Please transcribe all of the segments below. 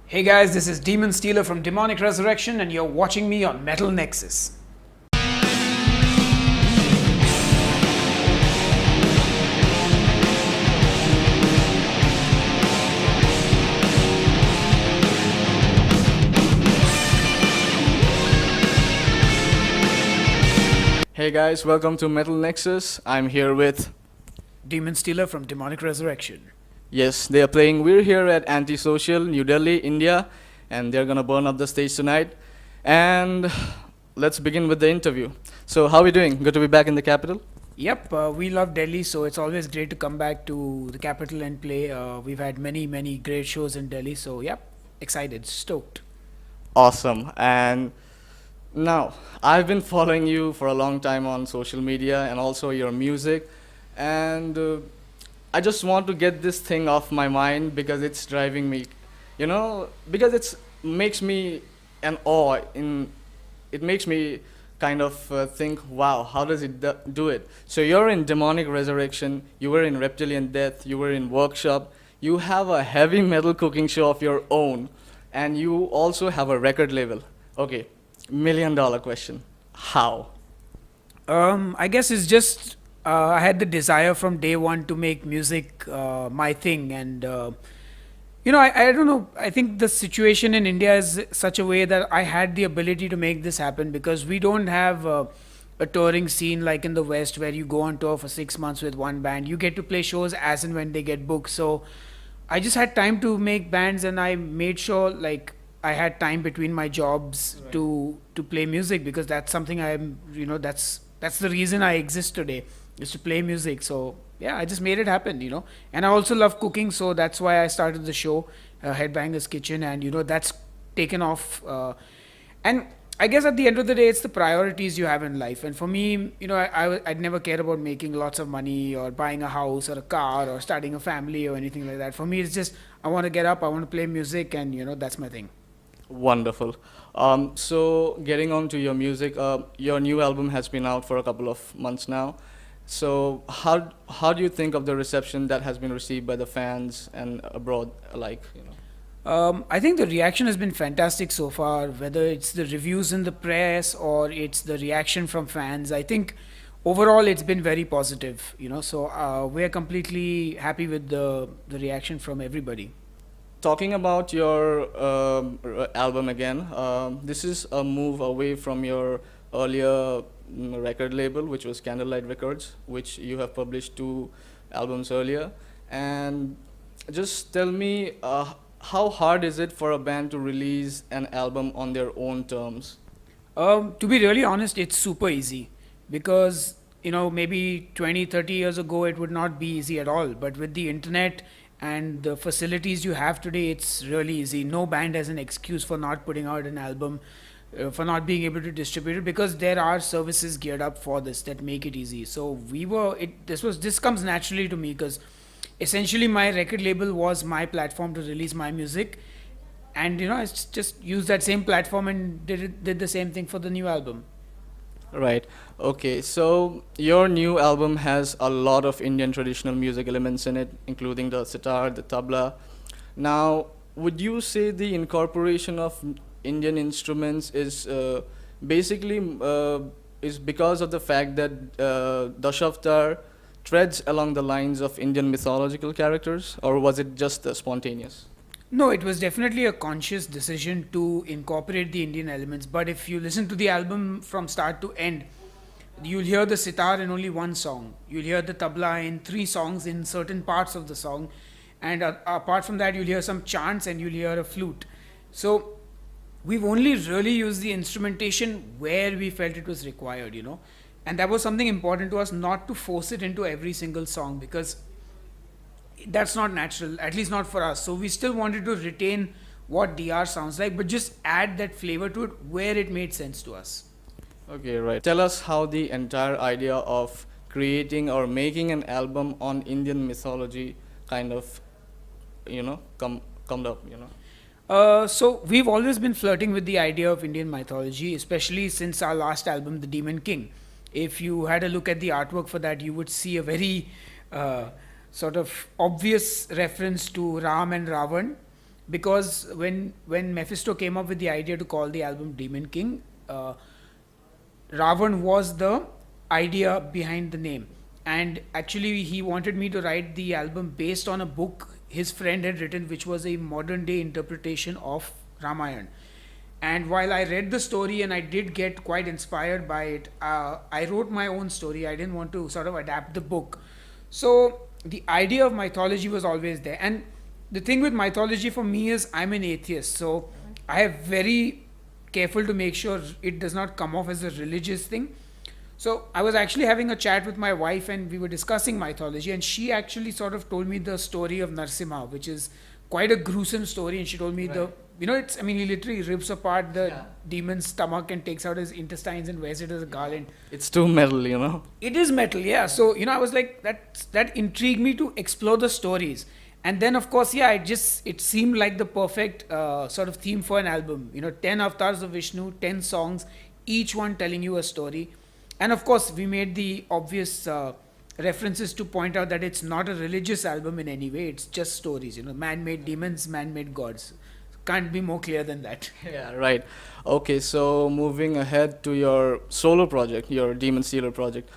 Hey guys, this is Demon Stealer from Demonic Resurrection, and you're watching me on Metal Nexus. Hey guys, welcome to Metal Nexus. I'm here with. Demon Stealer from Demonic Resurrection. Yes, they are playing. We're here at AntiSocial, New Delhi, India, and they're gonna burn up the stage tonight. And let's begin with the interview. So, how are we doing? Good to be back in the capital? Yep, we love Delhi, so it's always great to come back to the capital and play. We've had many great shows in Delhi, so yep, excited, stoked. Awesome. And now, I've been following you for a long time on social media and also your music. And I just want to get this thing off my mind because it's driving me, because it's makes me an awe in. It makes me kind of think, wow, how does it do it? So you're in Demonic Resurrection, you were in Reptilian Death, you were in Workshop, you have a heavy metal cooking show of your own, and you also have a record label. Okay, $1 million question. How? I guess it's just I had the desire from day one to make music my thing, and I don't know. I think the situation in India is such a way that I had the ability to make this happen because we don't have a touring scene like in the West where you go on tour for 6 months with one band. You get to play shows as and when they get booked. So I just had time to make bands, and I made sure like I had time between my jobs Right. to play music because that's something I'm that's the reason I exist today is to play music. So yeah, I just made it happen. And I also love cooking, so that's why I started the show, Headbangers Kitchen, and that's taken off. And I guess at the end of the day, it's the priorities you have in life. And for me, I'd never cared about making lots of money or buying a house or a car or starting a family or anything like that. For me, it's just I want to get up, I want to play music, and that's my thing. Wonderful. So, getting on to your music, your new album has been out for a couple of months now. So, how do you think of the reception that has been received by the fans and abroad alike? I think the reaction has been fantastic so far, whether it's the reviews in the press or it's the reaction from fans. I think overall it's been very positive. So we're completely happy with the reaction from everybody. Talking about your album again, this is a move away from your earlier record label, which was Candlelight Records, which you have published 2 albums earlier. And just tell me, how hard is it for a band to release an album on their own terms? To be really honest, it's super easy because maybe 20, 30 years ago it would not be easy at all. But with the internet and the facilities you have today, it's really easy. No band has an excuse for not putting out an album, for not being able to distribute it because there are services geared up for this that make it easy. So this comes naturally to me because essentially my record label was my platform to release my music, and I just used that same platform and did the same thing for the new album. Right. Okay. So your new album has a lot of Indian traditional music elements in it, including the sitar, the tabla. Now, would you say the incorporation of Indian instruments is basically is because of the fact that Dashavatar treads along the lines of Indian mythological characters, or was it just spontaneous? No, it was definitely a conscious decision to incorporate the Indian elements. But if you listen to the album from start to end, you'll hear the sitar in only one song. You'll hear the tabla in 3 songs in certain parts of the song. And apart from that, you'll hear some chants and you'll hear a flute. So we've only really used the instrumentation where we felt it was required. And that was something important to us, not to force it into every single song because that's not natural, at least not for us. So we still wanted to retain what DR sounds like, but just add that flavor to it where it made sense to us. Okay, right. Tell us how the entire idea of creating or making an album on Indian mythology kind of, come up. So we've always been flirting with the idea of Indian mythology, especially since our last album, The Demon King. If you had a look at the artwork for that, you would see a very sort of obvious reference to Ram and Ravan, because when Mephisto came up with the idea to call the album Demon King, Ravan was the idea behind the name. And actually, he wanted me to write the album based on a book his friend had written, which was a modern day interpretation of Ramayana. And while I read the story and I did get quite inspired by it, I wrote my own story. I didn't want to sort of adapt the book. So the idea of mythology was always there. And the thing with mythology for me is I'm an atheist. So I am very careful to make sure it does not come off as a religious thing. So I was actually having a chat with my wife and we were discussing mythology, and she actually sort of told me the story of Narsimha, which is quite a gruesome story. And she told me it's, I mean, he literally rips apart the demon's stomach and takes out his intestines and wears it as a garland. It's too metal, you know. It is metal, yeah. So, I was like, that intrigued me to explore the stories. And then, of course, it seemed like the perfect sort of theme for an album. 10 avatars of Vishnu, 10 songs, each one telling you a story. And of course, we made the obvious references to point out that it's not a religious album in any way. It's just stories, man-made demons, man-made gods. Can't be more clear than that. Yeah, right. Okay, so moving ahead to your solo project, your Demon Stealer project.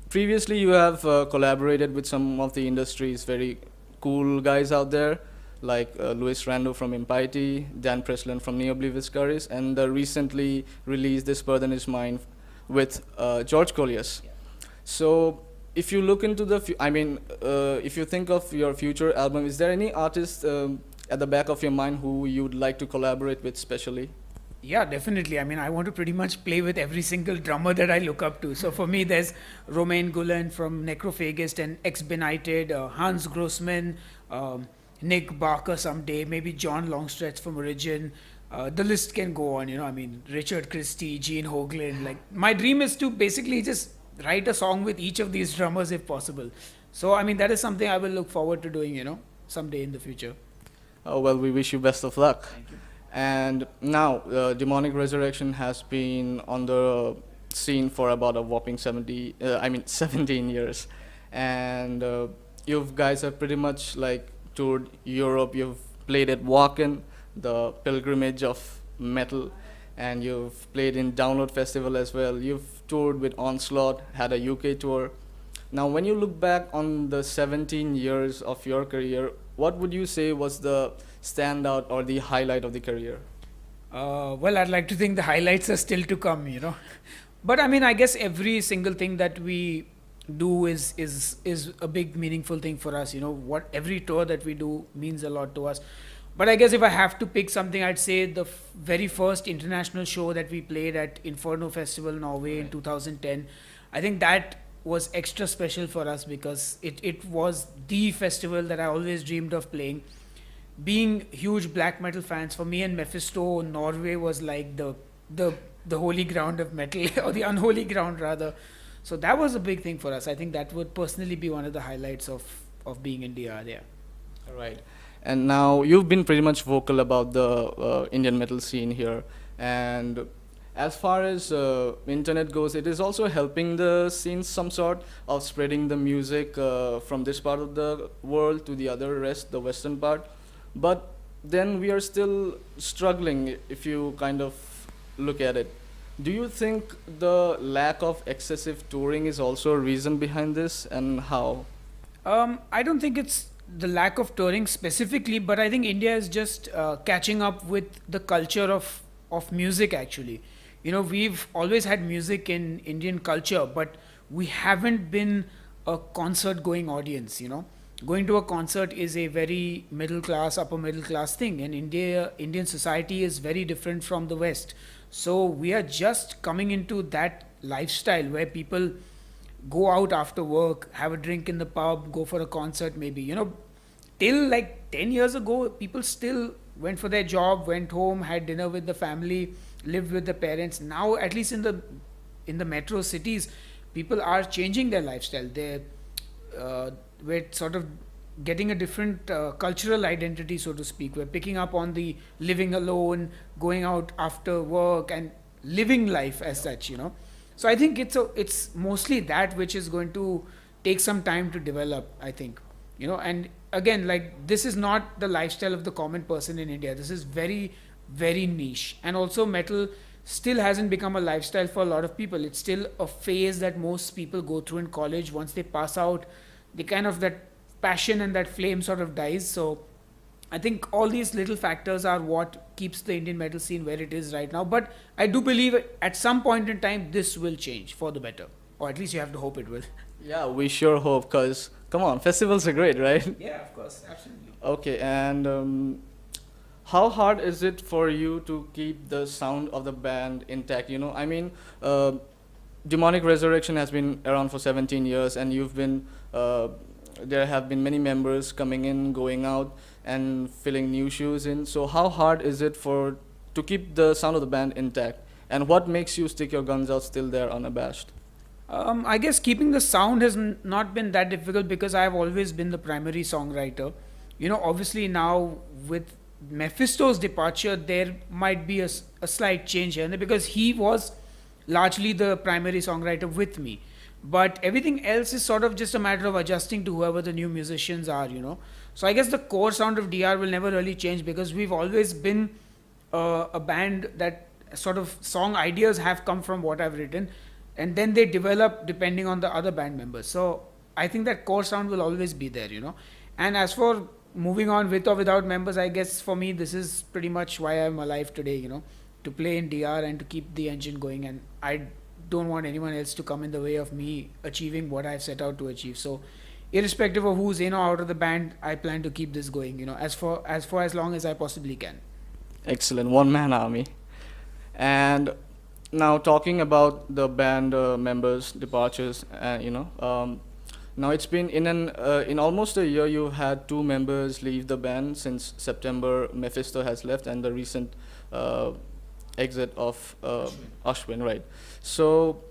Previously, you have collaborated with some of the industry's very cool guys out there, like Luis Rando from Impiety, Dan Presland from Neoblivious Caris, and the recently released This Burden Is Mine with George Colliers. So if you look into if you think of your future album, is there any artist at the back of your mind who you would like to collaborate with specially? Yeah, definitely. I mean, I want to pretty much play with every single drummer that I look up to. So for me, there's Romain Gulen from Necrophagist and Ex-Benighted, Hans Grossman, Nick Barker someday, maybe John Longstretch from Origin. The list can go on, I mean, Richard Christie, Gene Hoglan. Like, my dream is to basically just write a song with each of these drummers if possible. So, I mean, that is something I will look forward to doing, someday in the future. Oh, well, we wish you best of luck. Thank you. And now, Demonic Resurrection has been on the scene for about a whopping 17 years. And you guys have pretty much like toured Europe. You've played at Wacken, the pilgrimage of metal, and you've played in Download Festival as well. You've toured with Onslaught, had a UK tour. Now, when you look back on the 17 years of your career, what would you say was the standout or the highlight of the career? Well, I'd like to think the highlights are still to come, But I mean, I guess every single thing that we do is a big meaningful thing for us. What every tour that we do means a lot to us. But I guess if I have to pick something, I'd say the very first international show that we played at Inferno Festival, Norway in 2010. I think that was extra special for us because it was the festival that I always dreamed of playing. Being huge black metal fans, for me and Mephisto, Norway was like the holy ground of metal, or the unholy ground rather. So that was a big thing for us. I think that would personally be one of the highlights of being in DR there. All right. And now you've been pretty much vocal about the Indian metal scene here. And as far as internet goes, it is also helping the scene some sort of spreading the music from this part of the world to the the western part. But then we are still struggling if you kind of look at it. Do you think the lack of excessive touring is also a reason behind this, and how? I don't think it's the lack of touring specifically, but I think India is just catching up with the culture of music actually. We've always had music in Indian culture, but we haven't been a concert going audience, Going to a concert is a very middle class, upper middle class thing, and Indian society is very different from the West. So we are just coming into that lifestyle where people go out after work, have a drink in the pub, go for a concert maybe. Till like 10 years ago, people still went for their job, went home, had dinner with the family, lived with the parents. Now, at least in the metro cities, people are changing their lifestyle. We're sort of getting a different cultural identity, so to speak. We're picking up on the living alone, going out after work, and living life as such. So I think it's mostly that which is going to take some time to develop, I think. And again, like, this is not the lifestyle of the common person in India. This is very, very niche. And also, metal still hasn't become a lifestyle for a lot of people. It's still a phase that most people go through in college. Once they pass out, they kind of, that passion and that flame sort of dies. So I think all these little factors are what keeps the Indian metal scene where it is right now. But I do believe at some point in time this will change for the better, or at least you have to hope it will. Yeah, we sure hope, because come on, festivals are great, right? Yeah, of course, absolutely. Okay, and how hard is it for you to keep the sound of the band intact? I mean, Demonic Resurrection has been around for 17 years, and there have been many members coming in, going out, and filling new shoes in. So how hard is it to keep the sound of the band intact? And what makes you stick your guns out still there unabashed? I guess keeping the sound has not been that difficult because I've always been the primary songwriter. Obviously now with Mephisto's departure, there might be a slight change here because he was largely the primary songwriter with me. But everything else is sort of just a matter of adjusting to whoever the new musicians are. So I guess the core sound of DR will never really change because we've always been a band that sort of song ideas have come from what I've written, and then they develop depending on the other band members. So I think that core sound will always be there. And as for moving on with or without members, I guess for me this is pretty much why I'm alive today, to play in DR and to keep the engine going. And I don't want anyone else to come in the way of me achieving what I've set out to achieve. So irrespective of who's in or out of the band, I plan to keep this going, as long as I possibly can. Excellent, one-man army. And now talking about the band members' departures, now it's been in almost a year. You had two members leave the band since September. Mephisto has left, and the recent exit of Ashwin, right? So,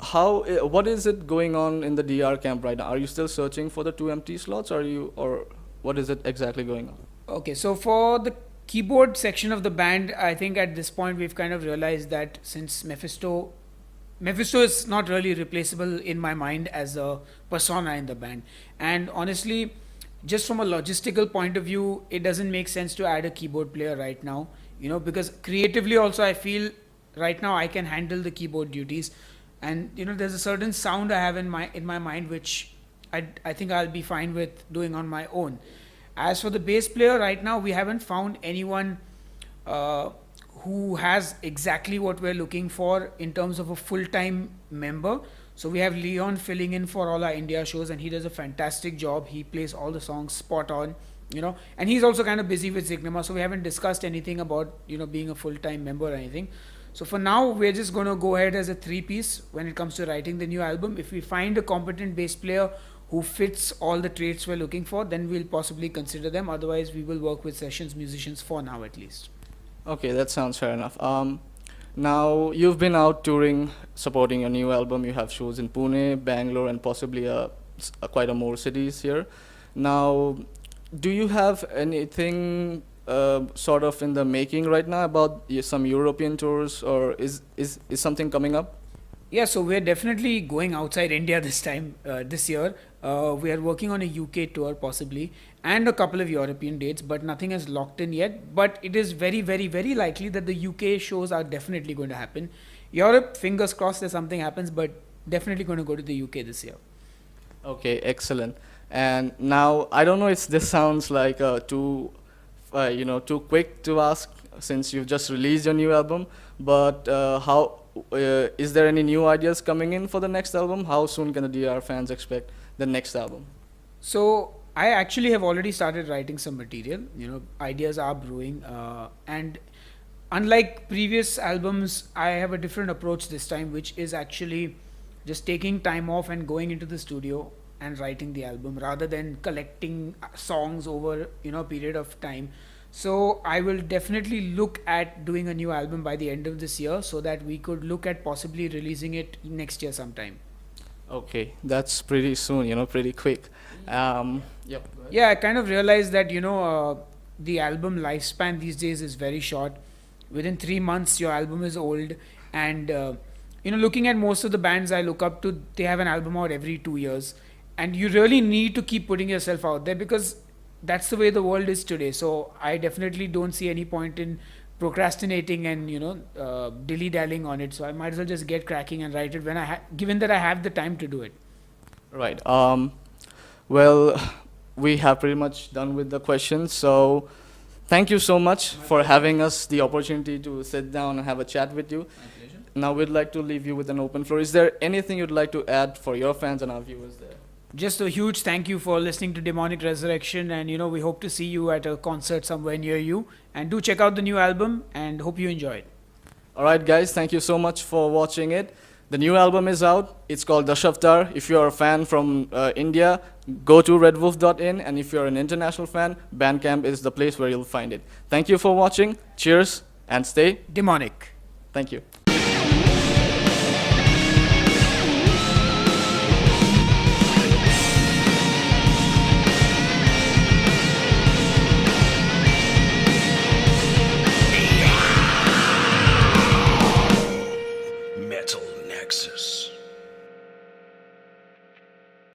what is it going on in the DR camp right now? Are you still searching for the two empty slots, or what is it exactly going on? Okay, so for the keyboard section of the band, I think at this point we've kind of realized that since Mephisto is not really replaceable in my mind as a persona in the band. And honestly, just from a logistical point of view, it doesn't make sense to add a keyboard player right now, because creatively also I feel right now I can handle the keyboard duties. And there's a certain sound I have in my mind which I think I'll be fine with doing on my own. As for the bass player, right now we haven't found anyone who has exactly what we're looking for in terms of a full-time member. So we have Leon filling in for all our India shows, and he does a fantastic job. He plays all the songs spot on, and he's also kind of busy with Zignama, so we haven't discussed anything about being a full-time member or anything. So for now, we're just going to go ahead as a three-piece when it comes to writing the new album. If we find a competent bass player who fits all the traits we're looking for, then we'll possibly consider them. Otherwise, we will work with sessions musicians for now at least. Okay, that sounds fair enough. Now, you've been out touring, supporting your new album. You have shows in Pune, Bangalore, and possibly quite a more cities here. Now, do you have anything sort of in the making right now about some European tours, or is something coming up? Yeah, so we're definitely going outside India this time, this year. We are working on a UK tour possibly, and a couple of European dates, but nothing is locked in yet. But it is very, very, very likely that the UK shows are definitely going to happen. Europe, fingers crossed that something happens, but definitely going to go to the UK this year. Okay, excellent. And now, I don't know if this sounds like too quick to ask since you've just released your new album, but is there any new ideas coming in for the next album? How soon can the DR fans expect the next album? So I actually have already started writing some material. Ideas are brewing, and unlike previous albums, I have a different approach this time, which is actually just taking time off and going into the studio and writing the album rather than collecting songs over a period of time. So I will definitely look at doing a new album by the end of this year so that we could look at possibly releasing it next year sometime. Okay, that's pretty soon, pretty quick. Yep. Yeah, I kind of realized that, the album lifespan these days is very short. Within 3 months, your album is old. And, looking at most of the bands I look up to, they have an album out every 2 years. and you really need to keep putting yourself out there, because that's the way the world is today. So I definitely don't see any point in procrastinating and dilly-dallying on it. So I might as well just get cracking and write it when given that I have the time to do it. Right. Well, we have pretty much done with the questions. So thank you so much for having us the opportunity to sit down and have a chat with you. My pleasure. Now we'd like to leave you with an open floor. Is there anything you'd like to add for your fans and our viewers there? Just a huge thank you for listening to Demonic Resurrection, and we hope to see you at a concert somewhere near you. And do check out the new album, and hope you enjoy it. All right, guys, thank you so much for watching it. The new album is out. It's called Dashaftar. If you're a fan from India, go to redwolf.in, and if you're an international fan, Bandcamp is the place where you'll find it. Thank you for watching. Cheers, and stay Demonic. Thank you. Metal Nexus.